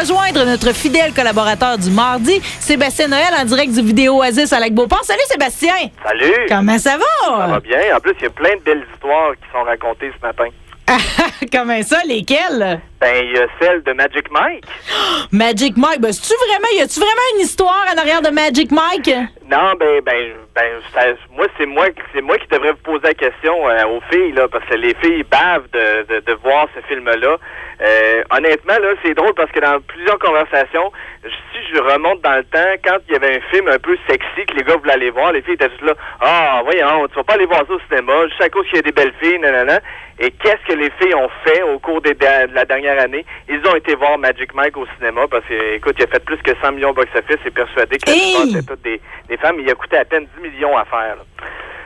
rejoindre notre fidèle collaborateur du mardi, Sébastien Noël, en direct du Vidéo Oasis à Lac-Beauport. Salut Sébastien! Salut! Comment ça va? Ça va bien. En plus, il y a plein de belles histoires qui sont racontées ce matin. Comment ça? Lesquelles? Ben, il y a celle de Magic Mike. Magic Mike, ben, y a-tu vraiment une histoire en arrière de Magic Mike? Non, moi, c'est moi qui devrais vous poser la question aux filles, là, parce que les filles bavent de voir ce film-là. Honnêtement, là, c'est drôle parce que dans plusieurs conversations, si je remonte dans le temps, quand il y avait un film un peu sexy que les gars voulaient aller voir, les filles étaient juste là, ah, voyons, tu vas pas aller voir ça au cinéma, juste à cause qu'il y a des belles filles, nanana. Et qu'est-ce que les filles ont fait au cours de la dernière année? Ils ont été voir Magic Mike au cinéma parce que, écoute, il a fait plus que 100 millions au box-office et persuadé que la plupart c'était toutes des femmes. Il a coûté à peine 10 millions à faire, là.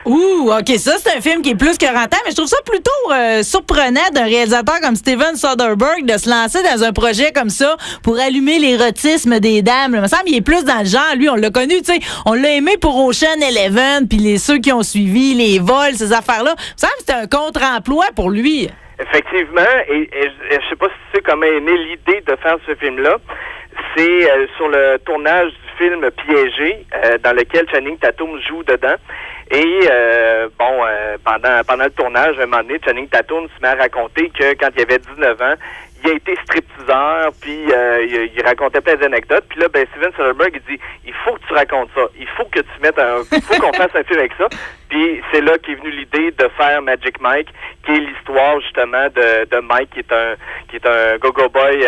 Ouh, OK, ça, c'est un film qui est plus que rentable, mais je trouve ça plutôt surprenant d'un réalisateur comme Steven Soderbergh de se lancer dans un projet comme ça pour allumer l'érotisme des dames. Il me semble qu'il est plus dans le genre. Lui, on l'a connu, tu sais, on l'a aimé pour Ocean Eleven, puis ceux qui ont suivi, les vols, ces affaires-là. Il me semble que c'était un contre-emploi pour lui. Effectivement, et je sais pas si tu sais comment est née l'idée de faire ce film-là. C'est sur le tournage du film Piégé, dans lequel Channing Tatum joue dedans. Et pendant le tournage, à un moment donné, Channing Tatum se met à raconter que quand il avait 19 ans, il a été stripteaseur, puis il racontait plein d'anecdotes. Puis là, ben Steven Soderbergh, il dit, il faut que tu racontes ça. Il faut que tu mettes il faut qu'on fasse un film avec ça. Puis c'est là qu'est venue l'idée de faire Magic Mike, qui est l'histoire justement de Mike, qui est un go-go boy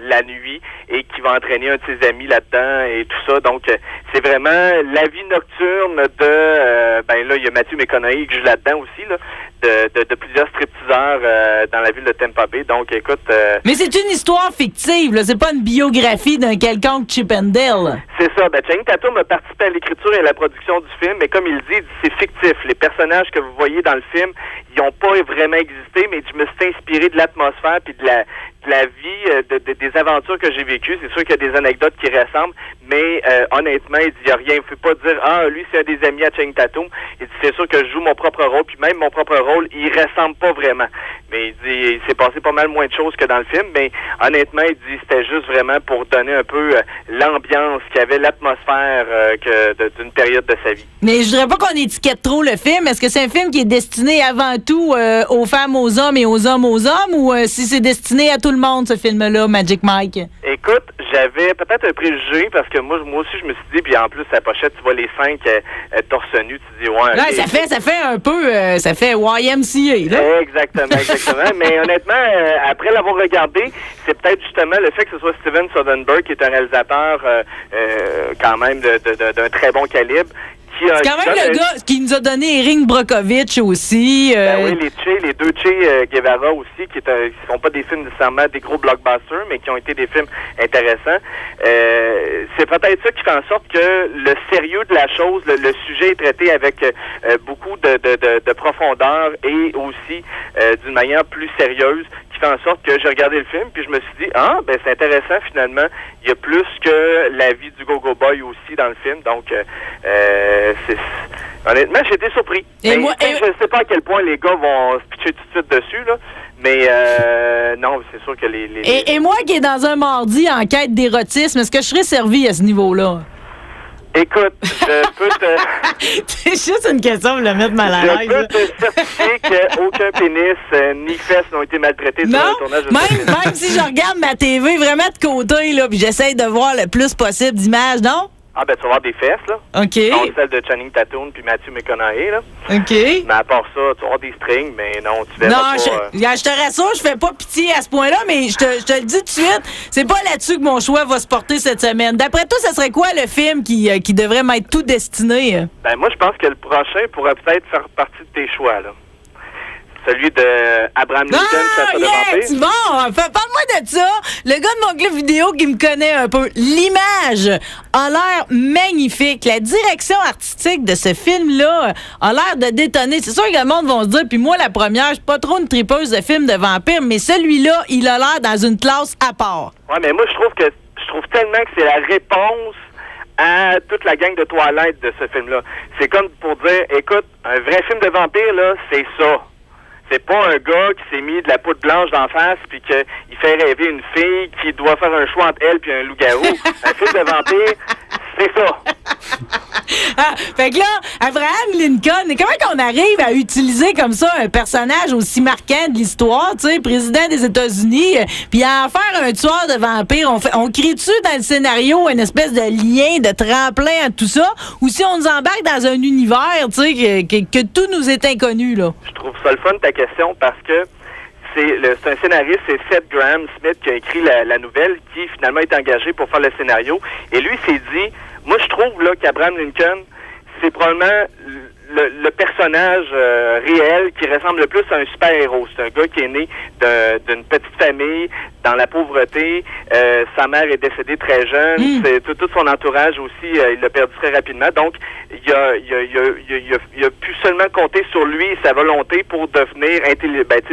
la nuit et qui va entraîner un de ses amis là-dedans et tout ça. Donc c'est vraiment la vie nocturne de là il y a Matthew McConaughey qui joue là-dedans aussi là, de plusieurs stripteaseurs dans la ville de Tampa Bay. Donc écoute. Mais c'est une histoire fictive, là. C'est pas une biographie d'un quelconque Chip and Dale. C'est ça. Ben Channing Tatum a participé à l'écriture et à la production du film, mais comme il dit, c'est fictif. Les personnages que vous voyez dans le film, ils n'ont pas vraiment existé, mais je me suis inspiré de l'atmosphère puis de la vie, des aventures que j'ai vécues. C'est sûr qu'il y a des anecdotes qui ressemblent, mais honnêtement, il dit, il n'y a rien. Il ne faut pas dire, ah, lui, c'est un des amis à Channing Tatum. Il dit, c'est sûr que je joue mon propre rôle, puis même mon propre rôle, il ressemble pas vraiment. Mais il dit, il s'est passé pas mal moins de choses que dans le film, mais honnêtement, il dit, c'était juste vraiment pour donner un peu l'ambiance qu'il y avait, l'atmosphère d'une période de sa vie. Mais je voudrais pas qu'on étiquette trop le film. Est-ce que c'est un film qui est destiné avant tout aux femmes, aux hommes et aux hommes, ou si c'est destiné à tout le monde, ce film-là, Magic Mike? Écoute, j'avais peut-être un préjugé parce que moi aussi, je me suis dit, puis en plus, la pochette, tu vois les 5 torse nu, tu dis, ouais. Ouais, ça fait un peu, ça fait YMCA, là. Exactement. Mais honnêtement, après l'avoir regardé, c'est peut-être justement le fait que ce soit Steven Soderbergh, qui est un réalisateur quand même d'un très bon calibre. C'est quand même le gars qui nous a donné Erin Brockovich aussi. Oui, les deux Che Guevara aussi, qui sont pas des films nécessairement des gros blockbusters, mais qui ont été des films intéressants. C'est peut-être ça qui fait en sorte que le sérieux de la chose, le sujet est traité avec beaucoup de profondeur et aussi d'une manière plus sérieuse, qui fait en sorte que j'ai regardé le film puis je me suis dit, c'est intéressant finalement, il y a plus que la vie du go-go boy aussi dans le film, donc honnêtement, j'ai été surpris. Je ne sais pas à quel point les gars vont se pitcher tout de suite dessus, là. Mais non, c'est sûr que Et moi qui est dans un mardi en quête d'érotisme, est-ce que je serais servi à ce niveau-là? Écoute, je peux te... C'est juste une question de le mettre mal à l'aise. Je peux te certifier qu'aucun pénis ni fesses n'ont été maltraités durant le tournage. Même si je regarde ma TV vraiment de côté, là, puis j'essaye de voir le plus possible d'images, non? Ah, ben, tu vas voir des fesses, là. OK. Donc, celle de Channing Tatum puis Matthew McConaughey, là. OK. Mais à part ça, tu vas voir des strings, mais non, tu verras pas... Je te rassure, je fais pas pitié à ce point-là, mais je te le dis tout de suite, c'est pas là-dessus que mon choix va se porter cette semaine. D'après toi, ça serait quoi le film qui devrait m'être tout destiné? Ben, moi, je pense que le prochain pourrait peut-être faire partie de tes choix, là. Celui de Abraham Lincoln, Chasseur de vampires. Bon, parle-moi de ça. Le gars de mon club vidéo qui me connaît un peu. L'image a l'air magnifique. La direction artistique de ce film-là a l'air de détonner. C'est sûr que le monde va se dire, puis moi, la première, je suis pas trop une tripeuse de films de vampires, mais celui-là, il a l'air dans une classe à part. Ouais, mais moi, je trouve tellement que c'est la réponse à toute la gang de Twilight de ce film-là. C'est comme pour dire, écoute, un vrai film de vampire, là, c'est ça. c'est pas un gars qui s'est mis de la poudre blanche d'en face puis qu'il fait rêver une fille qui doit faire un choix entre elle puis un loup-garou. Un film de vampire, c'est ça. Fait que là, Abraham Lincoln, comment qu'on arrive à utiliser comme ça un personnage aussi marquant de l'histoire, tu sais, président des États-Unis, puis à en faire un tueur de vampires? On crée-tu dans le scénario une espèce de lien, de tremplin à tout ça, ou si on nous embarque dans un univers, tu sais, que tout nous est inconnu, là? Je trouve ça le fun, ta question, parce que c'est un scénariste, c'est Seth Graham Smith qui a écrit la nouvelle, qui finalement est engagé pour faire le scénario. Et lui s'est dit, moi je trouve là qu'Abraham Lincoln, c'est probablement le personnage réel qui ressemble le plus à un super-héros. C'est un gars qui est né d'une petite famille, dans la pauvreté. Sa mère est décédée très jeune. C'est tout son entourage aussi, il l'a perdu très rapidement. Donc, il a pu seulement compter sur lui et sa volonté pour devenir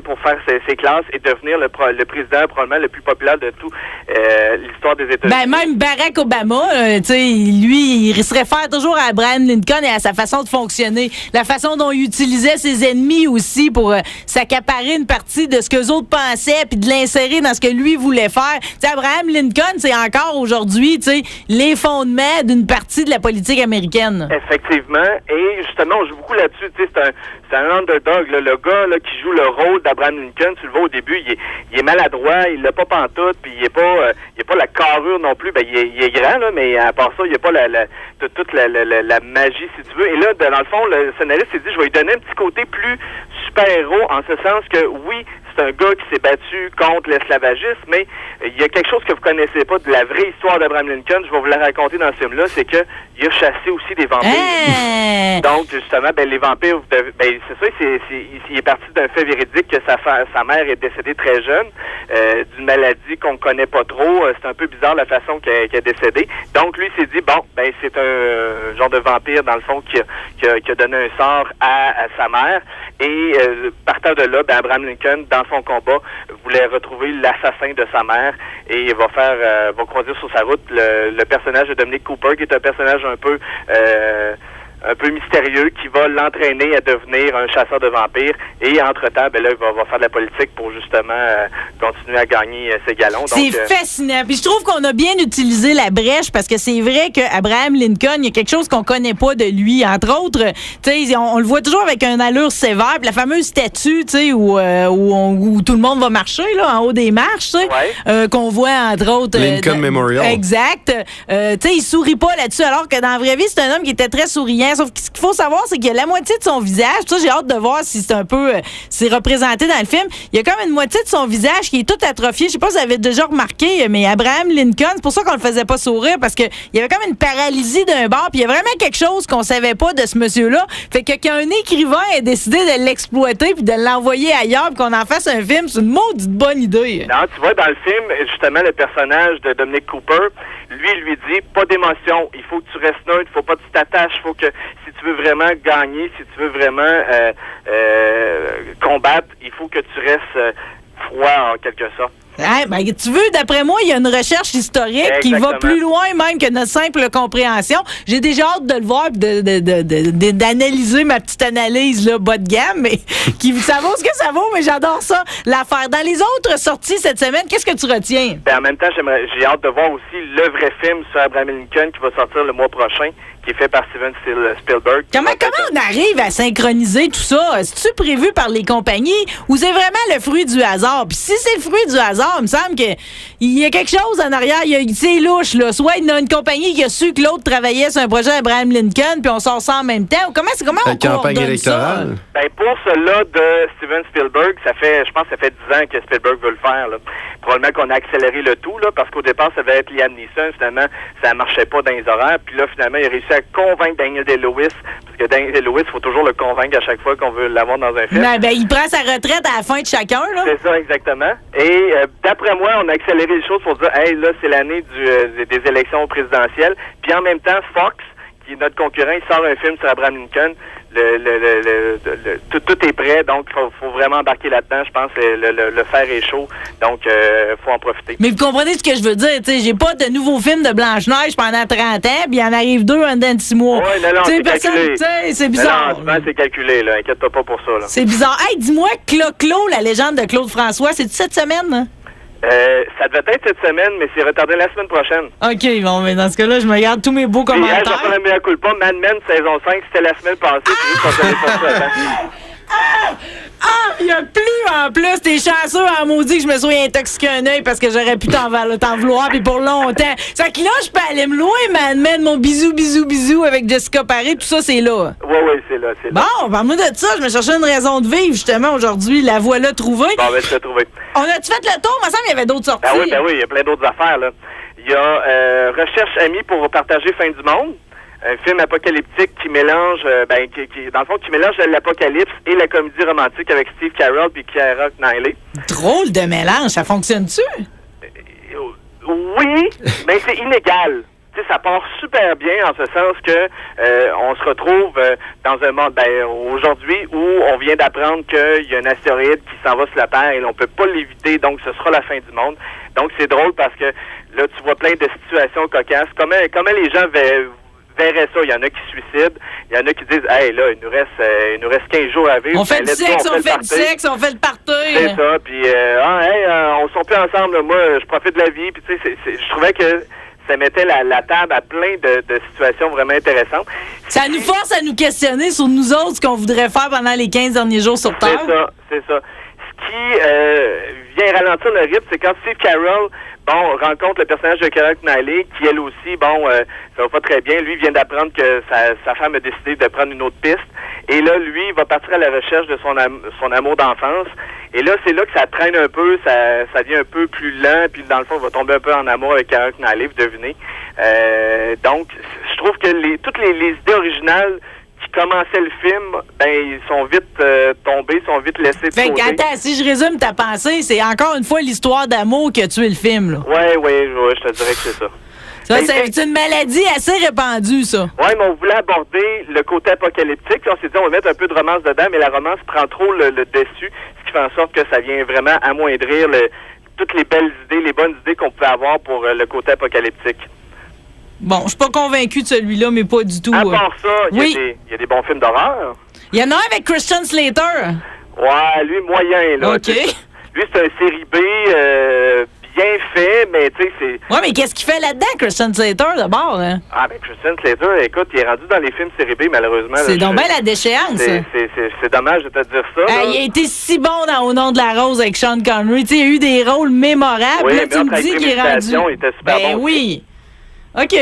pour faire ses classes et devenir le président probablement le plus populaire de tout l'histoire des États-Unis. Ben, même Barack Obama, tu sais, lui, il se réfère toujours à Abraham Lincoln et à sa façon de fonctionner. La façon dont il utilisait ses ennemis aussi pour s'accaparer une partie de ce que les autres pensaient puis de l'insérer dans ce que lui voulait faire. Tu sais, Abraham Lincoln, c'est encore aujourd'hui, tu sais, les fondements d'une partie de la politique américaine. Effectivement. Et justement, on joue beaucoup là-dessus. Tu sais, c'est un underdog. Là. Le gars là, qui joue le rôle d'Abraham Lincoln, tu le vois au début, il est maladroit, il l'a pas pantoute, puis il est pas la carrure non plus. Ben, il est grand, là, mais à part ça, il n'y a pas toute la magie, si tu veux. Et là, dans le fond, le scénariste s'est dit, je vais lui donner un petit côté plus super-héros, en ce sens que, oui, c'est un gars qui s'est battu contre l'esclavagisme, mais il y a quelque chose que vous connaissez pas de la vraie histoire d'Abraham Lincoln, je vais vous la raconter dans ce film-là, c'est que il a chassé aussi des vampires. Donc, justement, les vampires, c'est ça, il est parti d'un fait véridique que sa mère est décédée très jeune, d'une maladie qu'on ne connaît pas trop. C'est un peu bizarre la façon qu'elle est décédée. Donc, lui s'est dit, c'est un genre de vampire, dans le fond, qui a donné un sort à sa mère. Et partant de là, Abraham Lincoln, dans son combat, voulait retrouver l'assassin de sa mère et va croiser sur sa route le personnage de Dominic Cooper, qui est un personnage un peu mystérieux, qui va l'entraîner à devenir un chasseur de vampires. Et entre-temps, il va faire de la politique pour justement continuer à gagner ses galons. C'est fascinant. Puis je trouve qu'on a bien utilisé la brèche parce que c'est vrai qu'Abraham Lincoln, il y a quelque chose qu'on connaît pas de lui. Entre autres, tu sais, on le voit toujours avec une allure sévère. Puis la fameuse statue, tu sais, où tout le monde va marcher là, en haut des marches, tu sais, qu'on voit entre autres. Lincoln Memorial. Exact. Tu sais, il sourit pas là-dessus, alors que dans la vraie vie, c'est un homme qui était très souriant. Sauf que ce qu'il faut savoir, c'est qu'il y a la moitié de son visage. Ça, j'ai hâte de voir si c'est un peu c'est représenté dans le film. Il y a comme une moitié de son visage qui est tout atrophié. Je sais pas si vous avez déjà remarqué, mais Abraham Lincoln, c'est pour ça qu'on le faisait pas sourire, parce que il y avait comme une paralysie d'un bord, puis il y a vraiment quelque chose qu'on savait pas de ce monsieur-là. Fait que qu'un écrivain ait décidé de l'exploiter puis de l'envoyer ailleurs, puis qu'on en fasse un film, c'est une maudite bonne idée. Non, tu vois, dans le film, justement, le personnage de Dominic Cooper, lui dit, pas d'émotion, il faut que tu restes neutre, il faut pas que tu t'attaches, il faut que, si tu veux vraiment gagner, si tu veux vraiment combattre, il faut que tu restes froid, en quelque sorte. Tu veux, d'après moi, il y a une recherche historique qui va plus loin même que notre simple compréhension. J'ai déjà hâte de le voir et d'analyser ma petite analyse là, bas de gamme, mais ça vaut ce que ça vaut, mais j'adore ça, l'affaire. Dans les autres sorties cette semaine, qu'est-ce que tu retiens? En même temps, j'ai hâte de voir aussi le vrai film sur Abraham Lincoln qui va sortir le mois prochain, qui est fait par Steven Spielberg. Comment on arrive à synchroniser tout ça? Est-ce prévu par les compagnies ou c'est vraiment le fruit du hasard? Puis si c'est le fruit du hasard, il me semble qu'il y a quelque chose en arrière. C'est louche, là. Soit il y a une compagnie qui a su que l'autre travaillait sur un projet d'Abraham Lincoln, puis on sort ça en même temps. Comment on campagne électorale? Pour cela de Steven Spielberg, je pense que ça fait 10 ans que Spielberg veut le faire. Là. Probablement qu'on a accéléré le tout, là, parce qu'au départ, ça devait être Liam Neeson. Finalement, ça marchait pas dans les horaires. Puis là, finalement, il a réussi à convaincre Daniel Day-Lewis, parce que Daniel Day-Lewis, il faut toujours le convaincre à chaque fois qu'on veut l'avoir dans un film. Il prend sa retraite à la fin de chacun, là. C'est ça, exactement. Et d'après moi, on a accéléré les choses pour dire, hey, là, c'est l'année des élections présidentielles. Puis en même temps, Fox, qui est notre concurrent, il sort un film sur Abraham Lincoln. tout est prêt, donc faut vraiment embarquer là-dedans. Je pense que le fer est chaud, donc faut en profiter. Mais vous comprenez ce que je veux dire, tu sais, j'ai pas de nouveaux films de Blanche-Neige pendant 30 ans, puis il en arrive 2 en dedans de 6 mois. Oui, non, c'est calculé. C'est bizarre. Non, c'est calculé, là. Inquiète-toi pas pour ça, là. C'est bizarre. Hey, dis-moi, Clo-Clo, la légende de Claude François, c'est-tu cette semaine, hein? Ça devait être cette semaine, mais c'est retardé la semaine prochaine. OK, bon, mais dans ce cas-là, je me garde tous mes beaux commentaires. Je vais faire la meilleure culpa. Mad Men, saison 5, c'était la semaine passée. Il y a plus en plus. T'es chanceux en maudit que je me sois intoxiqué un œil parce que j'aurais pu t'en vouloir puis pour longtemps. C'est que là, je peux aller me loin, Mad Men, mon bisou avec Jessica Paré, tout ça, c'est là. Oui, c'est là. Bon, parle-moi de ça. Je me cherchais une raison de vivre, justement, aujourd'hui. La voilà trouvée. Bon, ben, je l'ai trouvée. On a-tu fait le tour? Il me semble qu'il y avait d'autres sorties. Ben oui, il y a plein d'autres affaires, là. Il y a Recherche Amis pour partager Fin du monde. Un film apocalyptique qui mélange, dans le fond, qui mélange l'apocalypse et la comédie romantique avec Steve Carell puis Keira Knightley. Drôle de mélange, ça fonctionne-tu? Oui, mais c'est inégal. Tu sais, ça part super bien en ce sens que on se retrouve dans un monde aujourd'hui où on vient d'apprendre qu'il y a un astéroïde qui s'en va sur la Terre et on peut pas l'éviter, donc ce sera la fin du monde. Donc c'est drôle parce que là tu vois plein de situations cocasses. Comment les gens verrait ça. Il y en a qui se suicident. Il y en a qui disent, hey, là, il nous reste 15 jours à vivre. On fait du sexe, on fait le party. C'est ça. Puis, on sont plus ensemble. Là. Moi, je profite de la vie. Puis, tu sais, je trouvais que ça mettait la table à plein de situations vraiment intéressantes. Ça nous force à nous questionner sur nous autres, ce qu'on voudrait faire pendant les 15 derniers jours sur Terre. C'est ça. Ce qui vient ralentir le rythme, c'est quand Steve Carell rencontre le personnage de Keira Knightley, qui elle aussi, ça va pas très bien. Lui vient d'apprendre que sa femme a décidé de prendre une autre piste. Et là, lui, il va partir à la recherche de son amour d'enfance. Et là, c'est là que ça traîne un peu, ça devient un peu plus lent, puis dans le fond, il va tomber un peu en amour avec Keira Knightley, vous devinez. Donc, je trouve que toutes les idées originales qui commençaient le film, ils sont vite tombés, sont vite laissés de côté. Attends, si je résume ta pensée, c'est encore une fois l'histoire d'amour qui a tué le film, là. Oui, je te dirais que c'est ça. Ça, c'est une maladie assez répandue, ça. Oui, mais on voulait aborder le côté apocalyptique. On s'est dit, on va mettre un peu de romance dedans, mais la romance prend trop le dessus, ce qui fait en sorte que ça vient vraiment amoindrir toutes les belles idées, les bonnes idées qu'on pouvait avoir pour le côté apocalyptique. Bon, je suis pas convaincu de celui-là, mais pas du tout. À part ça, il y a des bons films d'horreur. Il y en a un avec Christian Slater. Ouais, lui, moyen, là. OK. Lui, c'est un série B bien fait, mais tu sais, c'est... Ouais, mais qu'est-ce qu'il fait là-dedans, Christian Slater, d'abord, hein? Ah, ben, Christian Slater, écoute, il est rendu dans les films série B, malheureusement. C'est donc bien la déchéance. C'est dommage de te dire ça. Il a été si bon dans Au nom de la rose avec Sean Connery. Tu sais, il a eu des rôles mémorables. Oui, là, tu me dis qu'il est rendu... Il était super bon. Oui. OK.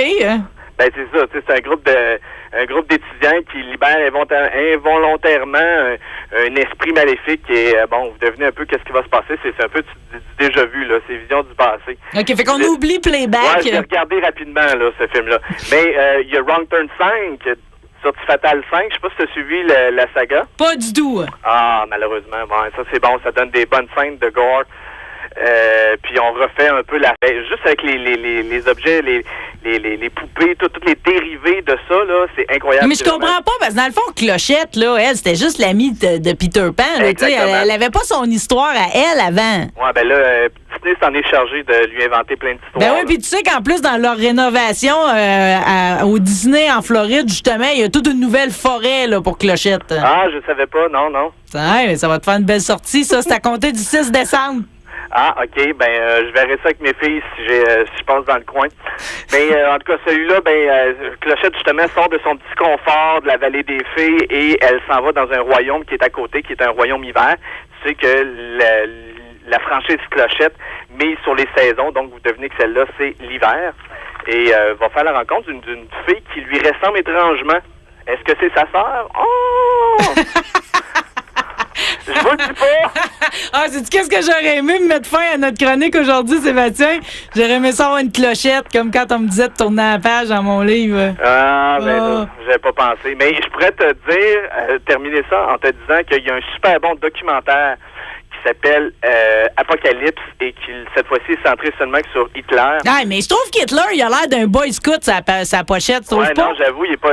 Ben, c'est ça, c'est un groupe d'étudiants qui libèrent involontairement un esprit maléfique et vous devinez un peu qu'est-ce qui va se passer, c'est un peu du déjà vu, là, c'est vision du passé. OK, fait qu'on oublie Playback. Ouais, je l'ai regardé rapidement, là, ce film-là. Mais il y a Wrong Turn 5, sorti Fatal 5, je sais pas si tu as suivi la saga. Pas du tout. Ah, malheureusement, ça c'est bon, ça donne des bonnes scènes de gore. Puis on refait un peu juste avec les objets, les poupées, toutes les dérivés de ça, là, c'est incroyable. Mais je comprends pas, parce que dans le fond, Clochette, là, elle, c'était juste l'amie de Peter Pan. Là, elle avait pas son histoire à elle avant. Ouais, ben là, Disney s'en est chargé de lui inventer plein d'histoires. Ben oui, puis tu sais qu'en plus, dans leur rénovation au Disney en Floride, justement, il y a toute une nouvelle forêt là, pour Clochette. Ah, je savais pas, non. Ça va te faire une belle sortie, ça. C'est à compter du 6 décembre. Ah, OK. Je verrai ça avec mes filles si je passe dans le coin. Mais en tout cas, celui-là, Clochette, justement, sort de son petit confort de la vallée des fées et elle s'en va dans un royaume qui est à côté, qui est un royaume hiver. Tu sais que la franchise Clochette mise sur les saisons, donc vous devinez que celle-là, c'est l'hiver. Et va faire la rencontre d'une fille qui lui ressemble étrangement. Est-ce que c'est sa sœur? Oh! Je vous le dis pas! Sais-tu qu'est-ce que j'aurais aimé me mettre fin à notre chronique aujourd'hui, Sébastien? J'aurais aimé ça avoir une clochette, comme quand on me disait de tourner la page dans mon livre. J'avais pas pensé. Mais je pourrais te dire, terminer ça en te disant qu'il y a un super bon documentaire qui s'appelle Apocalypse et qui, cette fois-ci, est centré seulement que sur Hitler. Ah, mais je trouve qu'Hitler, il a l'air d'un boy scout sa pochette, tu trouves pas? Non, j'avoue, il est pas...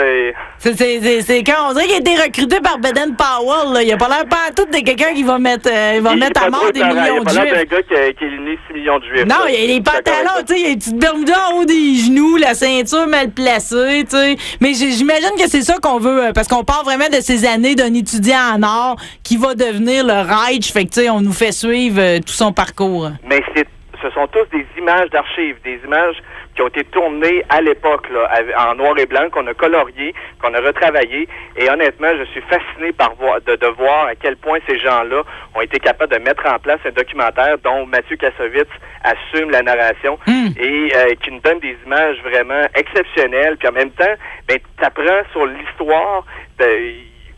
C'est quand on dirait qu'il a été recruté par Baden Powell, là. Il a pas l'air pas tout de quelqu'un qui va mettre à mort des millions de Juifs. Il a pas l'air d'un gars qui a éliminé 6 millions de Juifs. Non, il a les pantalons, tu sais, il a une petite bermuda en haut des genoux, la ceinture mal placée, tu sais. Mais j'imagine que c'est ça qu'on veut, parce qu'on parle vraiment de ces années d'un étudiant en art qui va devenir le Reich. Fait que, tu sais, on nous fait suivre tout son parcours. Mais ce sont tous des images d'archives, des images qui ont été tournées à l'époque, là, en noir et blanc, qu'on a colorié, qu'on a retravaillé. Et honnêtement, je suis fasciné de voir à quel point ces gens-là ont été capables de mettre en place un documentaire dont Mathieu Kassovitz assume la narration et qui nous donne des images vraiment exceptionnelles. Puis en même temps, ben, t'apprends sur l'histoire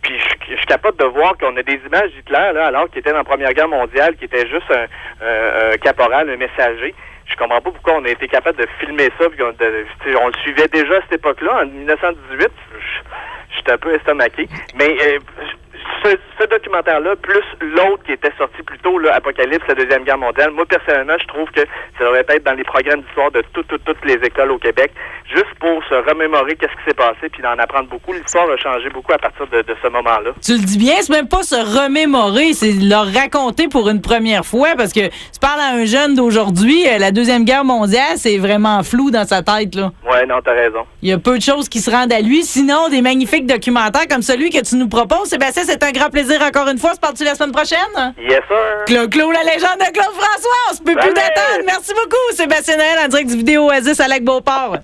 puis je capote de voir qu'on a des images d'Hitler, là, alors qu'il était dans la Première Guerre mondiale, qui était juste un caporal, un messager. Je comprends pas pourquoi on a été capable de filmer ça, puis on le suivait déjà à cette époque-là, en 1918. J'étais un peu estomaqué. Mais ce documentaire-là, plus l'autre qui était sorti plus tôt, là, Apocalypse, la Deuxième Guerre mondiale, moi, personnellement, je trouve que ça devrait être dans les programmes d'histoire de toutes les écoles au Québec, juste pour se remémorer qu'est-ce qui s'est passé, puis d'en apprendre beaucoup. L'histoire a changé beaucoup à partir de ce moment-là. Tu le dis bien, c'est même pas se remémorer, c'est leur raconter pour une première fois, parce que tu parles à un jeune d'aujourd'hui, la Deuxième Guerre mondiale, c'est vraiment flou dans sa tête, là. Ouais, non, t'as raison. Il y a peu de choses qui se rendent à lui, sinon des magnifiques documentaires comme celui que tu nous proposes. Sébastien, c'est un grand plaisir encore une fois. Se parles-tu la semaine prochaine? Yes, sir. Claude, la légende de Claude François, on se peut plus d'attendre. Merci beaucoup, Sébastien Noël, en direct du Vidéo Oasis à Lac-Beauport.